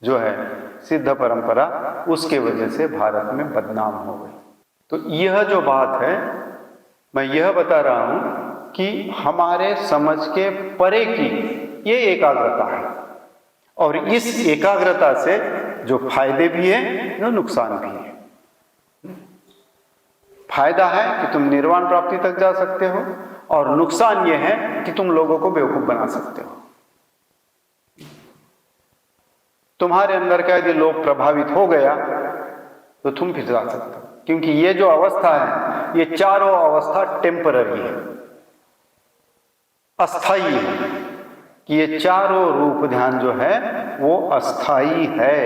जो है सिद्ध परंपरा, उसके वजह से भारत में बदनाम हो गई। तो यह जो बात है, मैं यह बता रहा हूं कि हमारे समझ के परे की ये एकाग्रता है, और इस एकाग्रता से जो फायदे भी हैं, जो नुकसान भी है। फायदा है कि तुम निर्वाण प्राप्ति तक जा सकते हो, और नुकसान यह है कि तुम लोगों को बेवकूफ बना सकते हो। तुम्हारे अंदर का यदि लोभ प्रभावित हो गया तो तुम फिर जा सकते हो, क्योंकि ये जो अवस्था है, ये चारों अवस्था टेम्पररी है, अस्थाई है। कि ये चारों रूप ध्यान जो है वो अस्थाई है,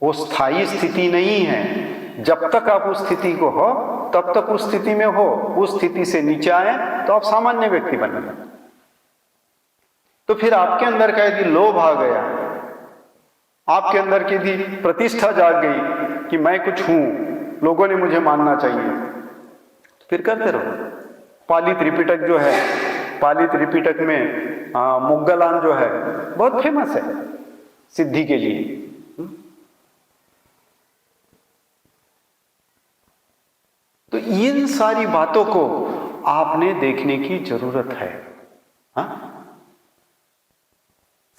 वो स्थायी स्थिति नहीं है। जब तक आप उस स्थिति को हो तब तक उस स्थिति में हो, उस स्थिति से नीचे आए तो आप सामान्य व्यक्ति बनेंगे। तो फिर आपके अंदर का यदि लोभ आ गया, आपके अंदर की यदि प्रतिष्ठा जाग गई कि मैं कुछ हूं, लोगों ने मुझे मानना चाहिए, तो फिर करते रहो। पाली त्रिपिटक जो है, पाली त्रिपिटक में मुग्गलान जो है बहुत फेमस है सिद्धि के लिए। तो इन सारी बातों को आपने देखने की जरूरत है,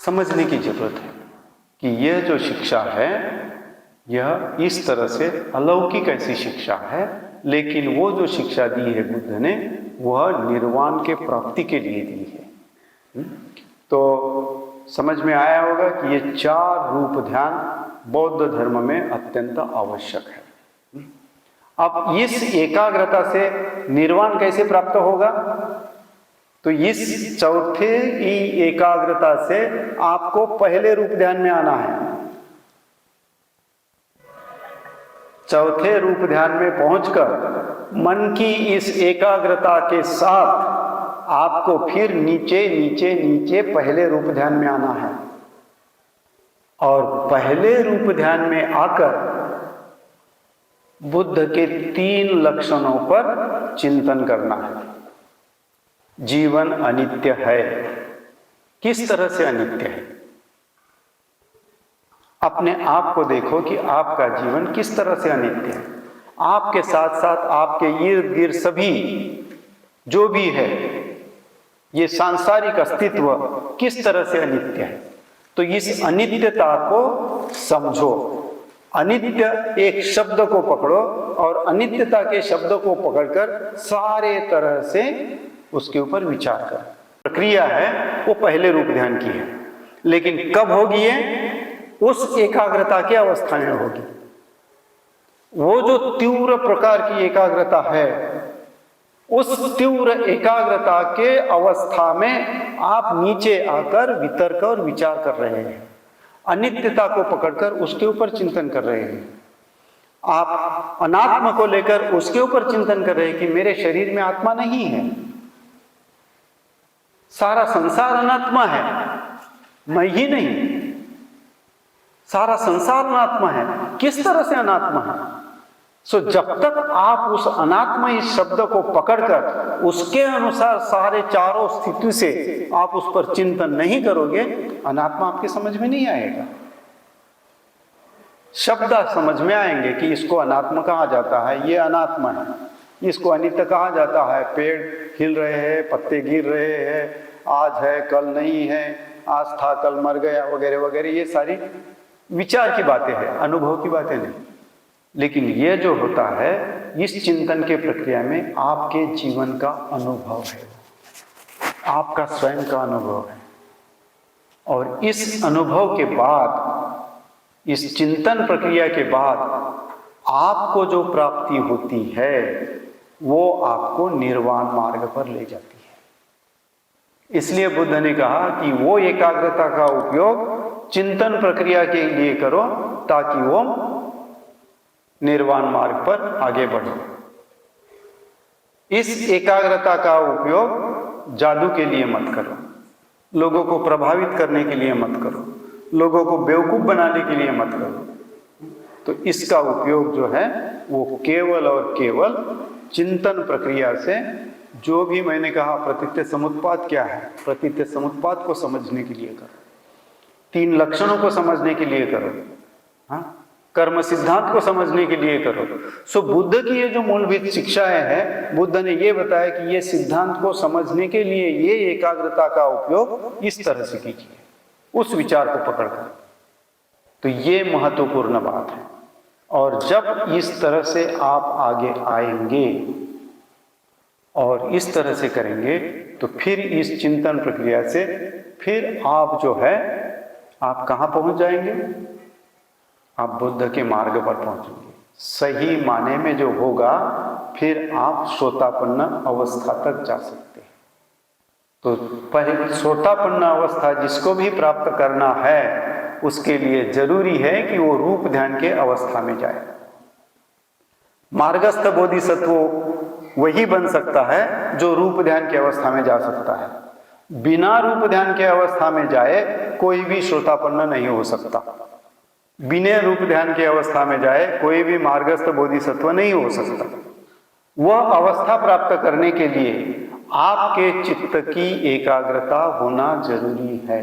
समझने की जरूरत है कि यह जो शिक्षा है यह इस तरह से अलौकिक ऐसी शिक्षा है, लेकिन वो जो शिक्षा दी है बुद्ध ने, वह निर्वाण के प्राप्ति के लिए दी है। तो समझ में आया होगा कि ये चार रूप ध्यान बौद्ध धर्म में अत्यंत आवश्यक है। अब इस एकाग्रता से निर्वाण कैसे प्राप्त होगा? तो इस चौथे की एकाग्रता से आपको पहले रूप ध्यान में आना है। चौथे रूप ध्यान में पहुंचकर मन की इस एकाग्रता के साथ आपको फिर नीचे नीचे नीचे पहले रूप ध्यान में आना है, और पहले रूप ध्यान में आकर बुद्ध के 3 लक्षणों पर चिंतन करना है। जीवन अनित्य है। किस तरह से अनित्य है? अपने आप को देखो कि आपका जीवन किस तरह से अनित्य है। आपके साथ साथ आपके इर्द गिर्द सभी जो भी है, ये सांसारिक अस्तित्व किस तरह से अनित्य है। तो इस अनित्यता को समझो। अनित्य एक शब्द को पकड़ो और अनित्यता के शब्द को पकड़कर सारे तरह से उसके ऊपर विचार करो। प्रक्रिया है वो पहले रूप ध्यान की है, लेकिन कब होगी ये? उस एकाग्रता की अवस्था में होगी। वो जो तीव्र प्रकार की एकाग्रता है, उस तीव्र एकाग्रता के अवस्था में आप नीचे आकर वितर्क और विचार कर रहे हैं, अनित्यता को पकड़कर उसके ऊपर चिंतन कर रहे हैं। आप अनात्मा को लेकर उसके ऊपर चिंतन कर रहे हैं कि मेरे शरीर में आत्मा नहीं है, सारा संसार अनात्मा है, मैं ही नहीं, सारा संसार अनात्मा है। किस तरह से अनात्मा है? जब तक आप उस अनात्मा इस शब्द को पकड़कर उसके अनुसार सारे चारों स्थिति से आप उस पर चिंतन नहीं करोगे, अनात्मा आपके समझ में नहीं आएगा। शब्द समझ में आएंगे कि इसको अनात्मा कहा जाता है, ये अनात्मा है, इसको अनित्य कहा जाता है, पेड़ हिल रहे हैं, पत्ते गिर रहे हैं, आज है कल नहीं है, आज था कल मर गया, वगैरह वगैरह। ये सारी विचार की बातें हैं, अनुभव की बातें नहीं। लेकिन ये जो होता है इस चिंतन के प्रक्रिया में आपके जीवन का अनुभव है, आपका स्वयं का अनुभव है। और इस अनुभव के बाद, इस चिंतन प्रक्रिया के बाद आपको जो प्राप्ति होती है वो आपको निर्वाण मार्ग पर ले जाती है। इसलिए बुद्ध ने कहा कि वो एकाग्रता का उपयोग चिंतन प्रक्रिया के लिए करो ताकि वो निर्वाण मार्ग पर आगे बढ़ो। इस एकाग्रता का उपयोग जादू के लिए मत करो, लोगों को प्रभावित करने के लिए मत करो, लोगों को बेवकूफ बनाने के लिए मत करो। तो इसका उपयोग जो है वो केवल और केवल चिंतन प्रक्रिया से, जो भी मैंने कहा प्रतीत्य समुत्पाद क्या है, प्रतीत्य समुत्पाद को समझने के लिए करो। 3 लक्षणों को समझने के लिए करो, हाँ, कर्म सिद्धांत को समझने के लिए करो। सो बुद्ध की ये जो मूलभूत शिक्षाएं हैं, बुद्ध ने ये बताया कि ये सिद्धांत को समझने के लिए ये एकाग्रता का उपयोग इस तरह से कीजिए, उस विचार को पकड़कर। तो ये महत्वपूर्ण बात है। और जब इस तरह से आप आगे आएंगे और इस तरह से करेंगे तो फिर इस चिंतन प्रक्रिया से फिर आप जो है आप कहाँ पहुंच जाएंगे? आप बुद्ध के मार्ग पर पहुंचेंगे। सही माने में जो होगा फिर आप श्रोतापन्न अवस्था तक जा सकते हैं। तो पहले श्रोतापन्न अवस्था जिसको भी प्राप्त करना है उसके लिए जरूरी है कि वो रूप ध्यान के अवस्था में जाए। मार्गस्थ बोधिसत्व वही बन सकता है जो रूप ध्यान की अवस्था में जा सकता है। बिना रूप ध्यान के अवस्था में जाए कोई भी श्रोतापन्न नहीं हो सकता। बिना रूप ध्यान की अवस्था में जाए कोई भी मार्गस्थ बोधिसत्व नहीं हो सकता। वह अवस्था प्राप्त करने के लिए आपके चित्त की एकाग्रता होना जरूरी है।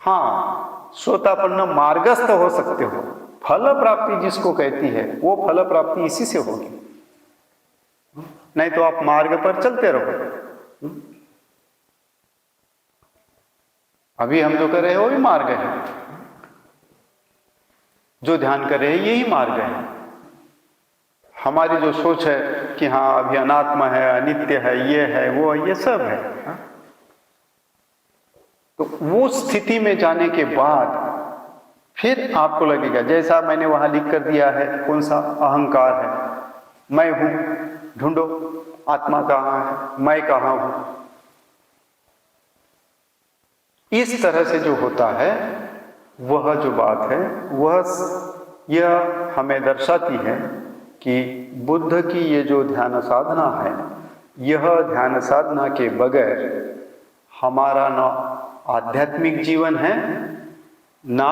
हाँ, श्रोतापन्न मार्गस्थ हो सकते हो। फल प्राप्ति जिसको कहती है वो फल प्राप्ति इसी से होगी, नहीं तो आप मार्ग पर चलते रहो। अभी हम जो कर रहे हैं वो भी मार्ग है, जो ध्यान कर रहे हैं यही मार्ग है। हमारी जो सोच है कि हाँ अभी अनात्मा है, अनित्य है, ये है, वो है, ये सब है। तो वो स्थिति में जाने के बाद फिर आपको लगेगा, जैसा मैंने वहां लिख कर दिया है, कौन सा अहंकार है, मैं हूं, ढूंढो आत्मा कहाँ है, मैं कहाँ हूं। इस तरह से जो होता है वह जो बात है वह यह हमें दर्शाती है कि बुद्ध की ये जो ध्यान साधना है, यह ध्यान साधना के बगैर हमारा न आध्यात्मिक जीवन है ना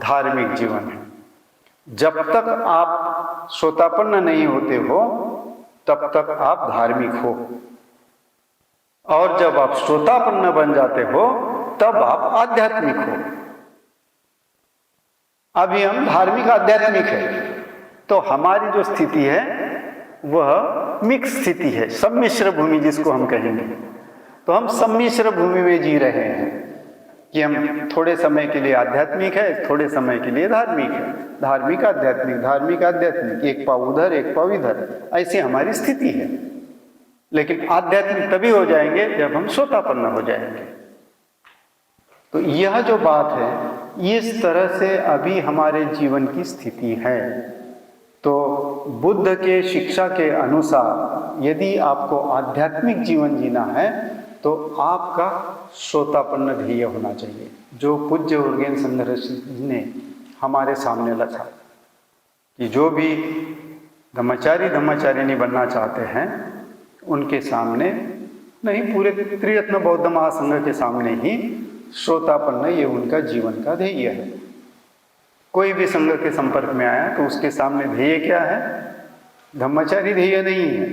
धार्मिक जीवन है। जब तक आप श्रोतापन्न नहीं होते हो तब तक आप धार्मिक हो, और जब आप श्रोतापन्न बन जाते हो तब आप आध्यात्मिक हो। अभी हम धार्मिक आध्यात्मिक है, तो हमारी जो स्थिति है वह मिक्स स्थिति है, सम्मिश्र भूमि जिसको हम कहेंगे। तो हम सम्मिश्र भूमि में जी रहे हैं कि हम थोड़े समय के लिए आध्यात्मिक है, थोड़े समय के लिए धार्मिक है, धार्मिक आध्यात्मिक, धार्मिक आध्यात्मिक, एक पाव उधर एक पाव इधर, ऐसी हमारी स्थिति है। लेकिन आध्यात्मिक तभी हो जाएंगे जब हम श्रोतापन्न हो जाएंगे। तो यह जो बात है इस तरह से अभी हमारे जीवन की स्थिति है। तो बुद्ध के शिक्षा के अनुसार यदि आपको आध्यात्मिक जीवन जीना है तो आपका श्रोतापन्न ध्येय होना चाहिए, जो पूज्य उर्गेन संघर्ष ने हमारे सामने रखा कि जो भी धम्मचारी धम्मचारिणी बनना चाहते हैं उनके सामने नहीं, पूरे त्रिरत्न बौद्ध महासंघ के सामने ही श्रोतापन्न ये उनका जीवन का ध्येय है। कोई भी संघ के संपर्क में आया तो उसके सामने ध्येय क्या है? धम्मचारी ध्येय नहीं है,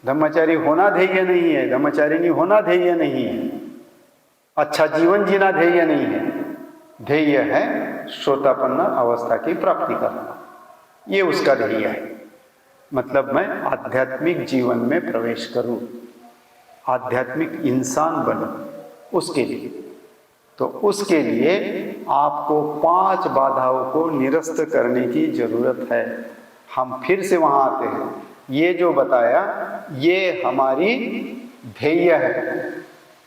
धम्मचारी होना ध्येय नहीं है, धम्मचारिणी होना ध्येय नहीं है, अच्छा जीवन जीना ध्येय नहीं है। ध्येय है श्रोतापन्न अवस्था की प्राप्ति करना, ये उसका ध्येय है। मतलब मैं आध्यात्मिक जीवन में प्रवेश करूं, आध्यात्मिक इंसान बनूं, उसके लिए। तो उसके लिए आपको 5 बाधाओं को निरस्त करने की जरूरत है। हम फिर से वहां आते हैं, ये जो बताया ये हमारी ध्येय है।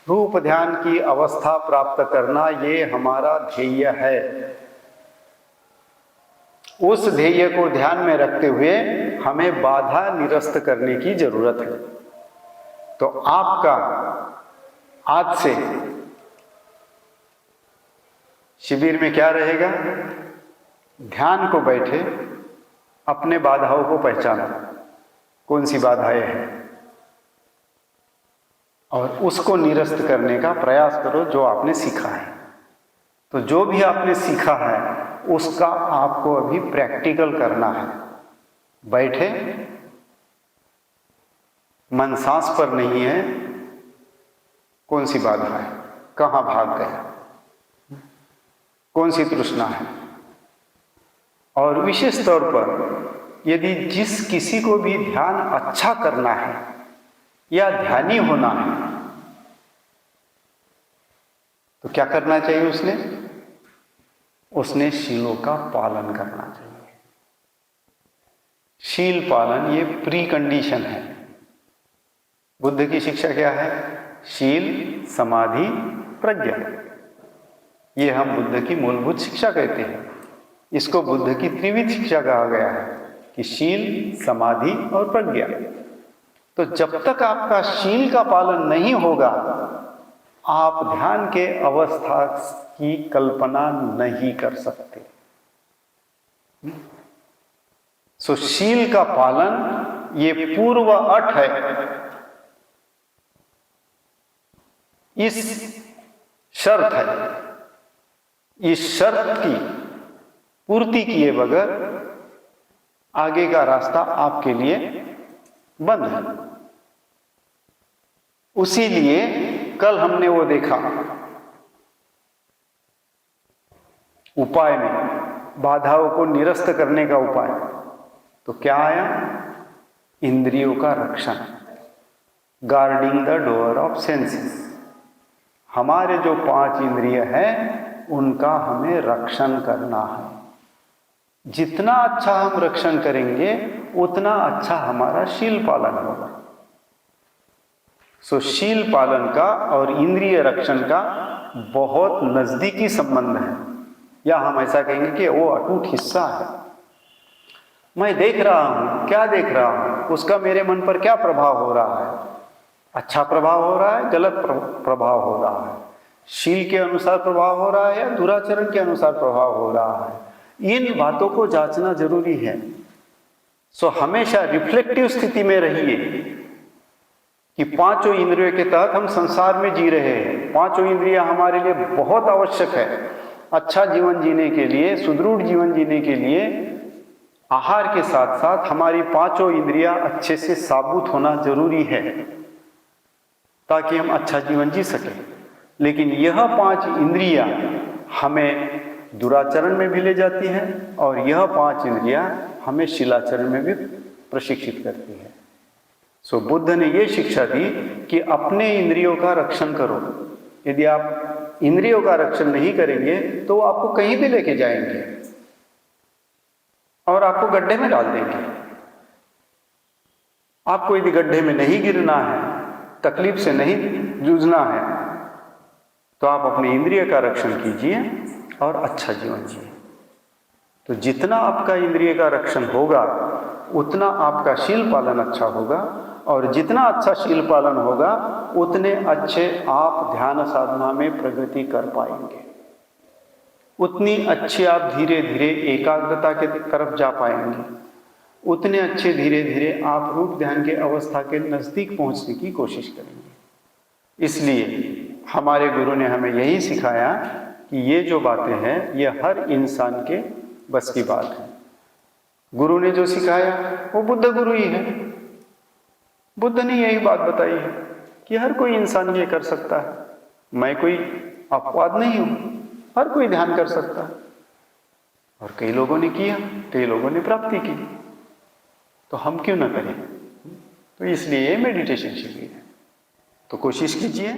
रूप ध्यान की अवस्था प्राप्त करना ये हमारा ध्येय है। उस ध्येय को ध्यान में रखते हुए हमें बाधा निरस्त करने की जरूरत है। तो आपका आज से शिविर में क्या रहेगा? ध्यान को बैठे अपने बाधाओं को पहचाना, कौन सी बाधाएं हैं, और उसको निरस्त करने का प्रयास करो जो आपने सीखा है। तो जो भी आपने सीखा है उसका आपको अभी प्रैक्टिकल करना है। बैठे, मन सांस पर नहीं है, कौन सी बाधा है, कहाँ भाग गया, कौन सी तृष्णा है। और विशेष तौर पर यदि जिस किसी को भी ध्यान अच्छा करना है या ध्यानी होना है तो क्या करना चाहिए उसने शीलों का पालन करना चाहिए। शील पालन ये प्री कंडीशन है। बुद्ध की शिक्षा क्या है? शील, समाधि, प्रज्ञा। ये हम बुद्ध की मूलभूत शिक्षा कहते हैं। इसको बुद्ध की त्रिविध शिक्षा कहा गया है कि शील, समाधि और प्रज्ञा। तो जब तक आपका शील का पालन नहीं होगा आप ध्यान के अवस्था की कल्पना नहीं कर सकते। सो शील का पालन ये पूर्व अट है। इस शर्त है, इस शर्त की पूर्ति किए बगैर आगे का रास्ता आपके लिए बंद है। उसीलिए कल हमने वो देखा उपाय में बाधाओं को निरस्त करने का उपाय। तो क्या आया? इंद्रियों का रक्षण, guarding the door of senses. हमारे जो 5 इंद्रिय हैं उनका हमें रक्षण करना है। जितना अच्छा हम रक्षण करेंगे उतना अच्छा हमारा शील पालन होगा। सो शील पालन का और इंद्रिय रक्षण का बहुत नजदीकी संबंध है, या हम ऐसा कहेंगे कि वो अटूट हिस्सा है। मैं देख रहा हूं, क्या देख रहा हूं, उसका मेरे मन पर क्या प्रभाव हो रहा है? अच्छा प्रभाव हो रहा है, गलत प्रभाव हो रहा है, शील के अनुसार प्रभाव हो रहा है या दुराचरण के अनुसार प्रभाव हो रहा है। इन बातों को जांचना जरूरी है। सो हमेशा रिफ्लेक्टिव स्थिति में रहिए कि 5 इंद्रियों के तहत हम संसार में जी रहे हैं। 5 इंद्रियां हमारे लिए बहुत आवश्यक है। अच्छा जीवन जीने के लिए, सुदृढ़ जीवन जीने के लिए आहार के साथ साथ हमारी 5 इंद्रियां अच्छे से साबुत होना जरूरी है ताकि हम अच्छा जीवन जी सकें। लेकिन यह 5 इंद्रियां हमें दुराचरण में भी ले जाती हैं और यह 5 इंद्रियां हमें शीलाचरण में भी प्रशिक्षित करती है। सो बुद्ध ने यह शिक्षा दी कि अपने इंद्रियों का रक्षण करो। यदि आप इंद्रियों का रक्षण नहीं करेंगे तो आपको कहीं भी लेके जाएंगे और आपको गड्ढे में डाल देंगे। आपको यदि गड्ढे में नहीं गिरना है, तकलीफ से नहीं जूझना है, तो आप अपने इंद्रिय का रक्षण कीजिए और अच्छा जीवन जिए। तो जितना आपका इंद्रिय का रक्षण होगा उतना आपका शील पालन अच्छा होगा, और जितना अच्छा शील पालन होगा उतने अच्छे आप ध्यान साधना में प्रगति कर पाएंगे, उतनी अच्छी आप धीरे धीरे एकाग्रता के तरफ जा पाएंगे, उतने अच्छे धीरे धीरे आप रूप ध्यान के अवस्था के नजदीक पहुंचने की कोशिश करेंगे। इसलिए हमारे गुरु ने हमें यही सिखाया कि ये जो बातें हैं ये हर इंसान के बस की बात है। गुरु ने जो सिखाया वो बुद्ध गुरु ही है। बुद्ध ने यही बात बताई है कि हर कोई इंसान ये कर सकता है। मैं कोई अपवाद नहीं हूं, हर कोई ध्यान कर सकता है। और कई लोगों ने किया, कई लोगों ने प्राप्ति की, तो हम क्यों ना करें? तो इसलिए ये मेडिटेशन शिविर है। तो कोशिश कीजिए